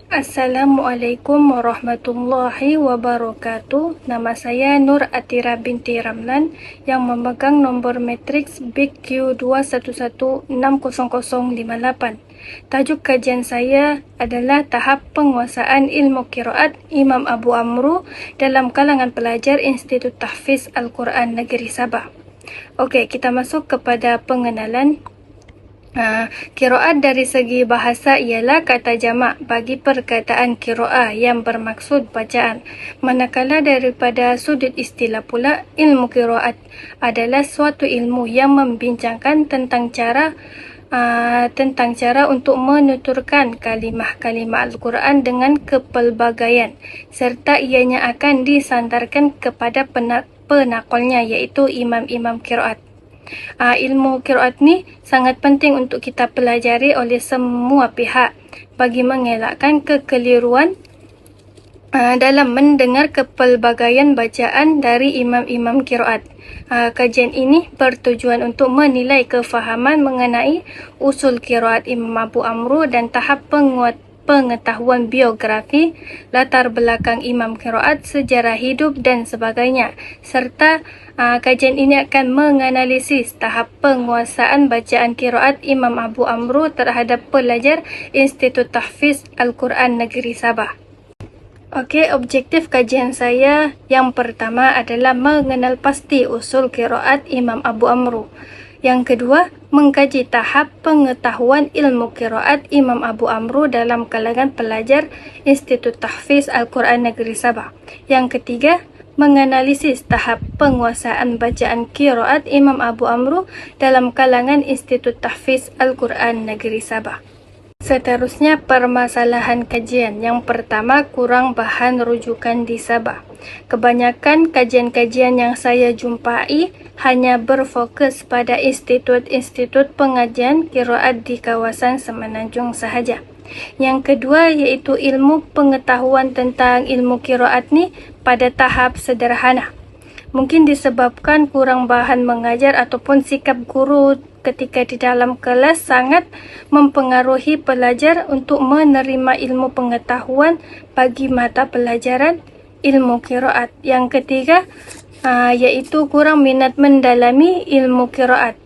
Assalamualaikum warahmatullahi wabarakatuh. Nama saya Nur Atira binti Ramlan yang memegang nombor matriks BQ211600058. Tajuk kajian saya adalah tahap penguasaan ilmu qiraat Imam Abu Amru dalam kalangan pelajar Institut Tahfiz Al-Quran Negeri Sabah. Okey, kita masuk kepada pengenalan. Qiraat dari segi bahasa ialah kata jamak bagi perkataan qiraah yang bermaksud bacaan. Manakala daripada sudut istilah pula, ilmu qiraat adalah suatu ilmu yang membincangkan tentang cara untuk menuturkan kalimah-kalimah Al-Quran dengan kepelbagaian, serta ianya akan disandarkan kepada penakalnya, iaitu imam-imam qiraat. Ilmu qiraat ni sangat penting untuk kita pelajari oleh semua pihak bagi mengelakkan kekeliruan dalam mendengar kepelbagaian bacaan dari imam-imam qiraat. Kajian ini bertujuan untuk menilai kefahaman mengenai usul qiraat Imam Abu Amru dan tahap pengetahuan biografi, latar belakang imam qiraat, sejarah hidup dan sebagainya. Serta kajian ini akan menganalisis tahap penguasaan bacaan qiraat Imam Abu Amru terhadap pelajar Institut Tahfiz Al-Quran Negeri Sabah. Okey, objektif kajian saya yang pertama adalah mengenal pasti usul qiraat Imam Abu Amru. Yang kedua, mengkaji tahap pengetahuan ilmu qiraat Imam Abu Amru dalam kalangan pelajar Institut Tahfiz Al-Quran Negeri Sabah. Yang ketiga, menganalisis tahap penguasaan bacaan qiraat Imam Abu Amru dalam kalangan Institut Tahfiz Al-Quran Negeri Sabah. Seterusnya, permasalahan kajian. Yang pertama, kurang bahan rujukan di Sabah. Kebanyakan kajian-kajian yang saya jumpai hanya berfokus pada institut-institut pengajian qiraat di kawasan Semenanjung sahaja. Yang kedua, iaitu ilmu pengetahuan tentang ilmu qiraat ni pada tahap sederhana. Mungkin disebabkan kurang bahan mengajar ataupun sikap guru ketika di dalam kelas sangat mempengaruhi pelajar untuk menerima ilmu pengetahuan bagi mata pelajaran ilmu qiraat. Yang ketiga, iaitu kurang minat mendalami ilmu qiraat.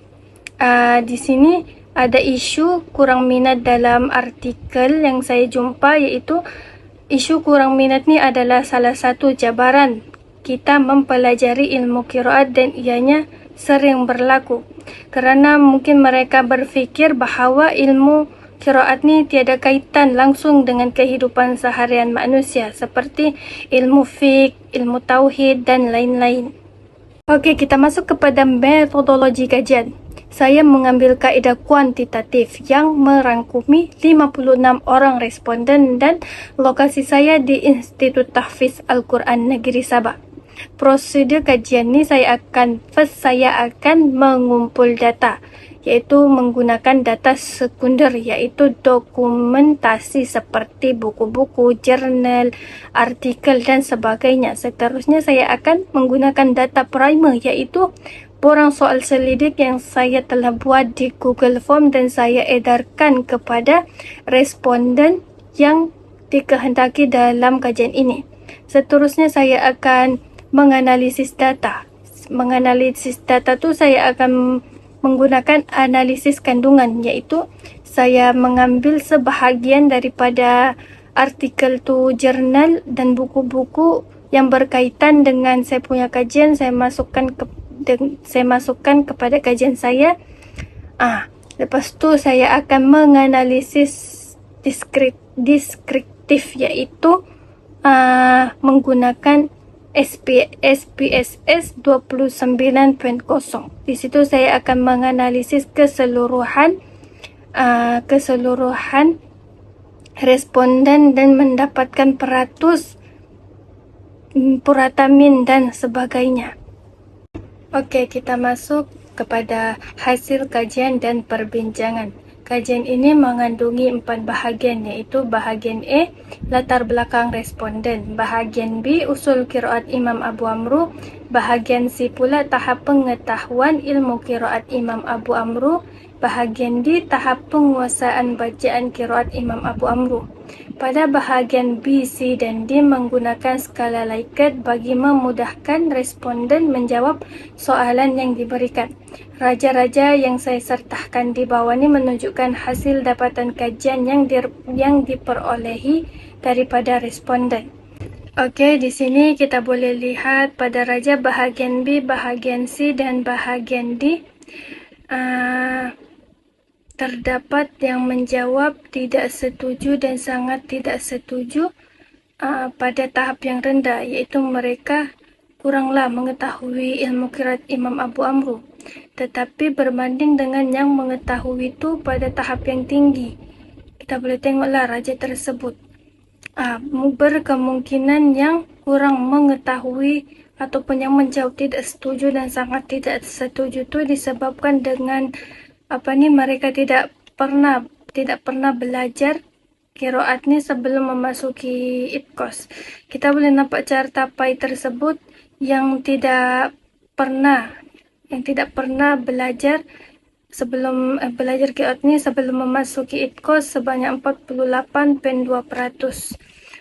Di sini ada isu kurang minat dalam artikel yang saya jumpa, iaitu isu kurang minat ni adalah salah satu cabaran kita mempelajari ilmu qiraat dan ianya sering berlaku kerana mungkin mereka berfikir bahawa ilmu qiraat ni tiada kaitan langsung dengan kehidupan seharian manusia seperti ilmu fiqh, ilmu tauhid dan lain-lain. Okey, kita masuk kepada metodologi kajian. Saya mengambil kaedah kuantitatif yang merangkumi 56 orang responden dan lokasi saya di Institut Tahfiz Al-Quran Negeri Sabah. Prosedur kajian ni saya akan mengumpul data, iaitu menggunakan data sekunder, iaitu dokumentasi seperti buku-buku, jurnal, artikel dan sebagainya. Seterusnya saya akan menggunakan data primer, iaitu borang soal selidik yang saya telah buat di Google Form dan saya edarkan kepada responden yang dikehendaki dalam kajian ini. Seterusnya saya akan menganalisis data. Menganalisis data tu saya akan menggunakan analisis kandungan, iaitu saya mengambil sebahagian daripada artikel tu, jurnal dan buku-buku yang berkaitan dengan saya punya kajian, saya masukkan kepada kajian saya. Lepas tu saya akan menganalisis deskriptif, iaitu menggunakan SPSS 29.0. Di situ saya akan menganalisis keseluruhan responden dan mendapatkan peratus, puratamin dan sebagainya. Okey, kita masuk kepada hasil kajian dan perbincangan. Kajian ini mengandungi 4 bahagian, iaitu bahagian A, latar belakang responden, bahagian B, usul qiraat Imam Abu Amru, bahagian C pula tahap pengetahuan ilmu qiraat Imam Abu Amru, bahagian D, tahap penguasaan bacaan qiraat Imam Abu Amru. Pada bahagian B, C, dan D menggunakan skala Likert bagi memudahkan responden menjawab soalan yang diberikan. Raja-raja yang saya sertakan di bawah ini menunjukkan hasil dapatan kajian yang diperolehi daripada responden. Okey, di sini kita boleh lihat pada raja bahagian B, bahagian C, dan bahagian D. Terdapat yang menjawab tidak setuju dan sangat tidak setuju pada tahap yang rendah, iaitu mereka kuranglah mengetahui ilmu qiraat Imam Abu Amru. Tetapi berbanding dengan yang mengetahui itu pada tahap yang tinggi, kita boleh tengoklah raja tersebut berkemungkinan yang kurang mengetahui ataupun yang menjawab tidak setuju dan sangat tidak setuju itu disebabkan dengan mereka tidak pernah belajar qiraat ni sebelum memasuki IPKOS. Kita boleh nampak cara tapai tersebut yang tidak pernah belajar sebelum belajar qiraat ni sebelum memasuki IPKOS sebanyak 48.2%.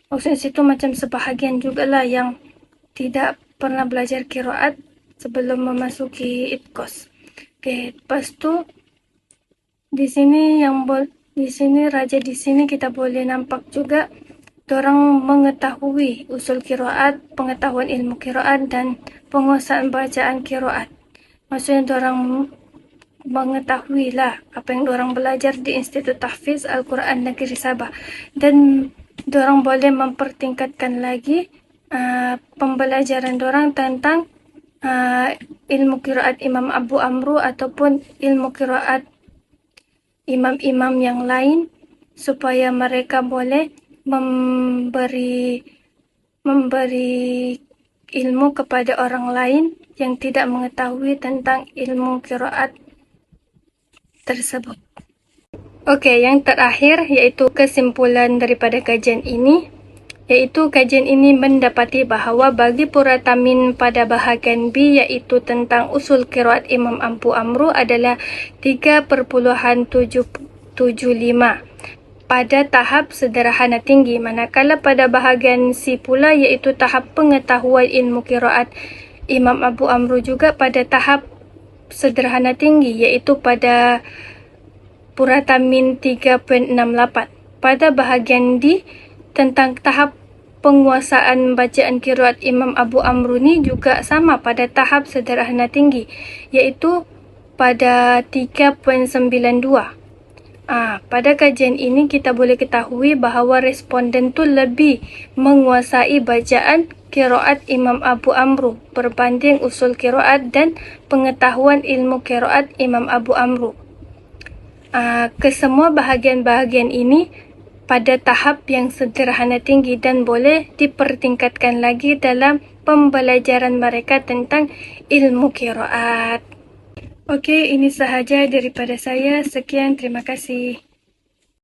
Maksudnya situ macam sebahagian jugalah yang tidak pernah belajar qiraat sebelum memasuki IPKOS. Okey, lepas tu di sini raja di sini kita boleh nampak juga dorang mengetahui usul qiraat, pengetahuan ilmu qiraat dan penguasaan bacaan qiraat. Maksudnya dorang mengetahui lah apa yang dorang belajar di Institut Tahfiz Al-Quran Negeri Sabah, dan dorang boleh mempertingkatkan lagi pembelajaran dorang tentang ilmu qiraat Imam Abu Amru ataupun ilmu qiraat imam-imam yang lain, supaya mereka boleh memberi ilmu kepada orang lain yang tidak mengetahui tentang ilmu qiraat tersebut. Okey, yang terakhir iaitu kesimpulan daripada kajian ini, iaitu kajian ini mendapati bahawa bagi puratamin pada bahagian B iaitu tentang usul qiraat Imam Abu Amru adalah 3.775 pada tahap sederhana tinggi, manakala pada bahagian C pula iaitu tahap pengetahuan ilmu qiraat Imam Abu Amru juga pada tahap sederhana tinggi iaitu pada puratamin 3.68. Pada bahagian D tentang tahap penguasaan bacaan qiraat Imam Abu Amru ni juga sama pada tahap sederhana tinggi, iaitu pada 3.92. Pada kajian ini kita boleh ketahui bahawa responden tu lebih menguasai bacaan qiraat Imam Abu Amru berbanding usul qiraat dan pengetahuan ilmu qiraat Imam Abu Amru. Kesemua bahagian-bahagian ini pada tahap yang sederhana tinggi dan boleh dipertingkatkan lagi dalam pembelajaran mereka tentang ilmu qiraat. Okey, ini sahaja daripada saya. Sekian, terima kasih.